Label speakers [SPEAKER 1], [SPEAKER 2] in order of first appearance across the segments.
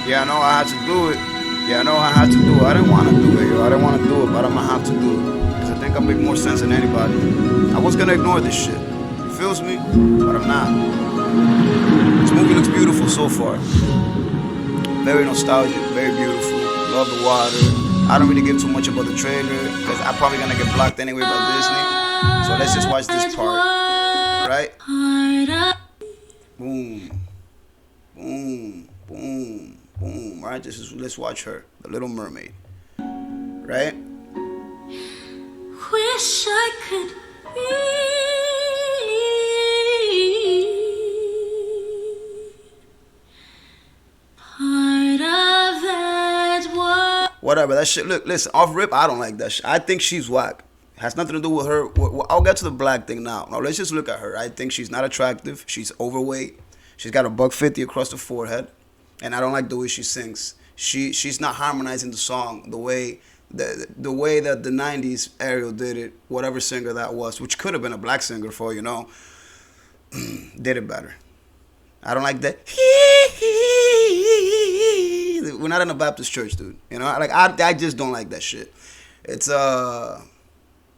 [SPEAKER 1] Yeah, I know I had to do it. Yeah, I know I had to do it. I didn't want to do it, yo. I didn't want to do it, but I'm gonna have to do it. Because I think I make more sense than anybody. I was gonna ignore this shit. It feels me, but I'm not. This movie looks beautiful so far. Very nostalgic, very beautiful. Love the water. I don't really give too much about the trailer because I'm probably gonna get blocked anyway by Disney. So let's just watch this part, right? Boom, boom, boom, boom. Right? Let's watch her, the Little Mermaid, right?
[SPEAKER 2] Wish I could be part of that world.
[SPEAKER 1] Whatever, that shit. Look, listen, off rip, I don't like that shit. I think she's whack. Has nothing to do with her. I'll get to the black thing now. Now let's just look at her. I think she's not attractive. She's overweight. She's got a $150 across the forehead, and I don't like the way she sings. She's not harmonizing the song the way that the '90s Ariel did it. Whatever singer that was, which could have been a black singer for you know, did it better. I don't like that. We're not in a Baptist church, dude. You know, like I just don't like that shit. It's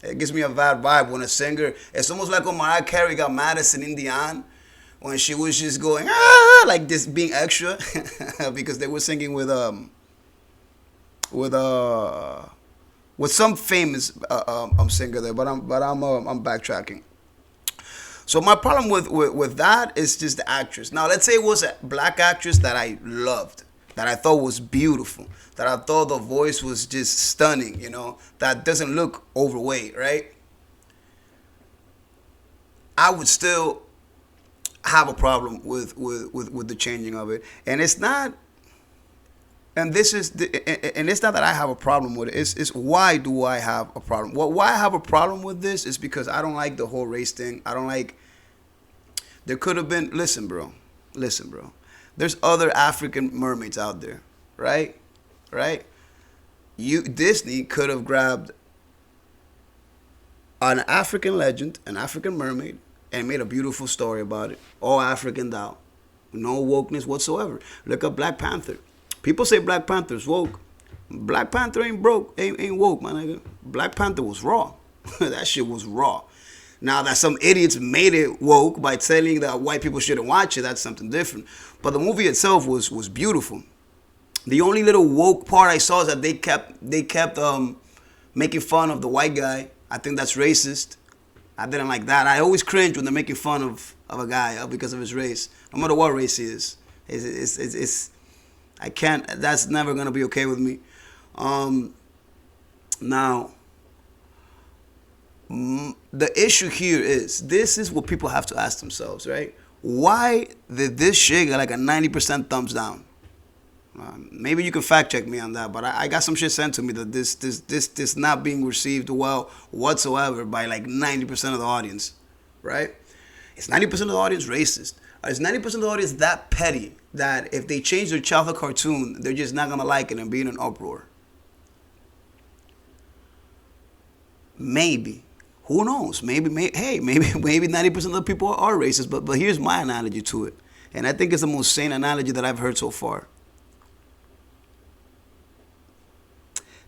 [SPEAKER 1] it gives me a bad vibe when a singer. It's almost like when Mariah Carey got mad at Celine Dion when she was just going like this, being extra because they were singing with some famous singer there. But I'm backtracking. So my problem with that is just the actress. Now let's say it was a black actress that I loved, that I thought was beautiful, that I thought the voice was just stunning, you know, that doesn't look overweight, right? I would still have a problem with the changing of it. And it's not, and this is, and it's not that I have a problem with it. It's why do I have a problem? Well, why I have a problem with this is because I don't like the whole race thing. I don't like, there could have been, listen, bro. There's other African mermaids out there, right? Right? Disney could have grabbed an African legend, an African mermaid, and made a beautiful story about it. All Africaned out. No wokeness whatsoever. Look up Black Panther. People say Black Panther's woke. Black Panther ain't woke, my nigga. Black Panther was raw. That shit was raw. Now that some idiots made it woke by telling that white people shouldn't watch it, that's something different. But the movie itself was beautiful. The only little woke part I saw is that they kept making fun of the white guy. I think that's racist. I didn't like that. I always cringe when they're making fun of a guy because of his race, no matter what race he is. It's I can't. That's never gonna be okay with me. Now, the issue here is, this is what people have to ask themselves, right? Why did this shit get like a 90% thumbs down? Maybe you can fact check me on that, but I got some shit sent to me that this not being received well whatsoever by like 90% of the audience, right? Is 90% of the audience racist? Is 90% of the audience that petty that if they change their childhood cartoon, they're just not gonna like it and be in an uproar? Maybe. Who knows? Maybe 90% of the people are racist, but here's my analogy to it. And I think it's the most sane analogy that I've heard so far.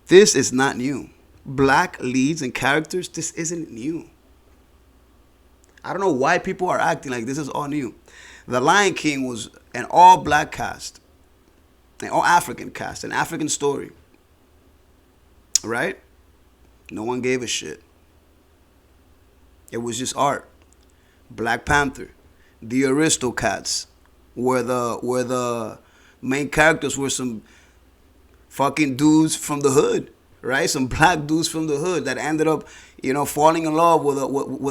[SPEAKER 1] This is not new. Black leads and characters, this isn't new. I don't know why people are acting like this is all new. The Lion King was an all-black cast, an all-African cast, an African story. Right? No one gave a shit. It was just art. Black Panther, the Aristocats, where the main characters were some fucking dudes from the hood, right? Some black dudes from the hood that ended up, you know, falling in love with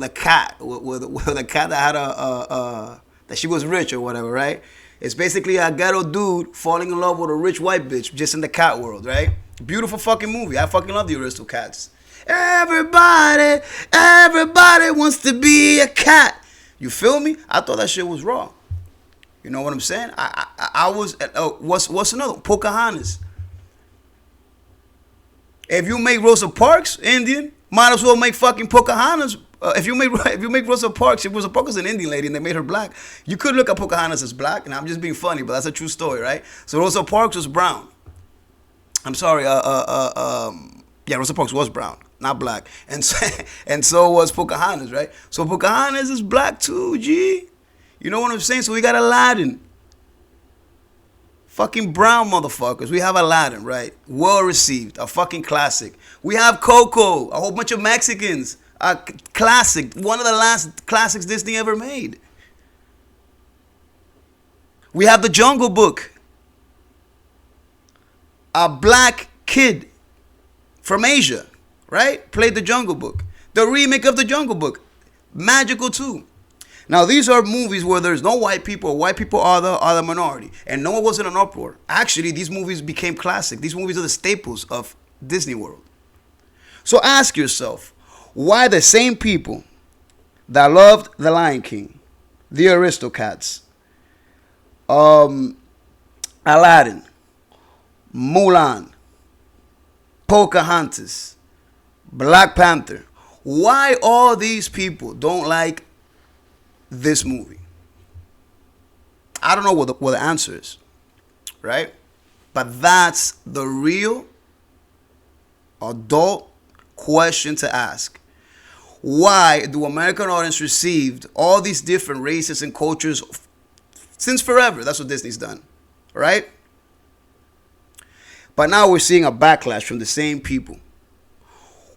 [SPEAKER 1] a cat, with a cat that had that she was rich or whatever, right? It's basically a ghetto dude falling in love with a rich white bitch, just in the cat world, right? Beautiful fucking movie. I fucking love the Aristocats. Everybody wants to be a cat. You feel me? I thought that shit was raw. You know what I'm saying? I was. What's another one? Pocahontas. If you make Rosa Parks Indian, might as well make fucking Pocahontas If you make Rosa Parks, if Rosa Parks is an Indian lady and they made her black, you could look at Pocahontas as black. And I'm just being funny, but that's a true story, right? So Rosa Parks was brown. I'm sorry. Yeah, Rosa Parks was brown, not black, and so, and so was Pocahontas, right? So Pocahontas is black too, G. You know what I'm saying? So we got Aladdin. Fucking brown motherfuckers. We have Aladdin, right? Well received. A fucking classic. We have Coco. A whole bunch of Mexicans. A classic. One of the last classics Disney ever made. We have The Jungle Book. A black kid from Asia, right? Played The Jungle Book. The remake of The Jungle Book. Magical too. Now, these are movies where there's no white people. White people are the minority. And no one was in an uproar. Actually, these movies became classic. These movies are the staples of Disney World. So ask yourself, why the same people that loved The Lion King, the Aristocats, Aladdin, Mulan, Pocahontas, Black Panther, why all these people don't like this movie? I don't know what the answer is, right? But that's the real adult question to ask. Why do American audience received all these different races and cultures since forever? That's what Disney's done, right? But now we're seeing a backlash from the same people.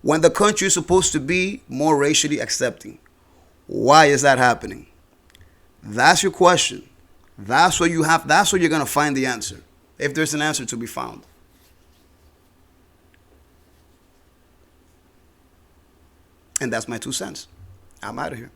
[SPEAKER 1] When the country is supposed to be more racially accepting, why is that happening? That's your question. That's where you're going to find the answer, if there's an answer to be found. And that's my 2 cents. I'm out of here.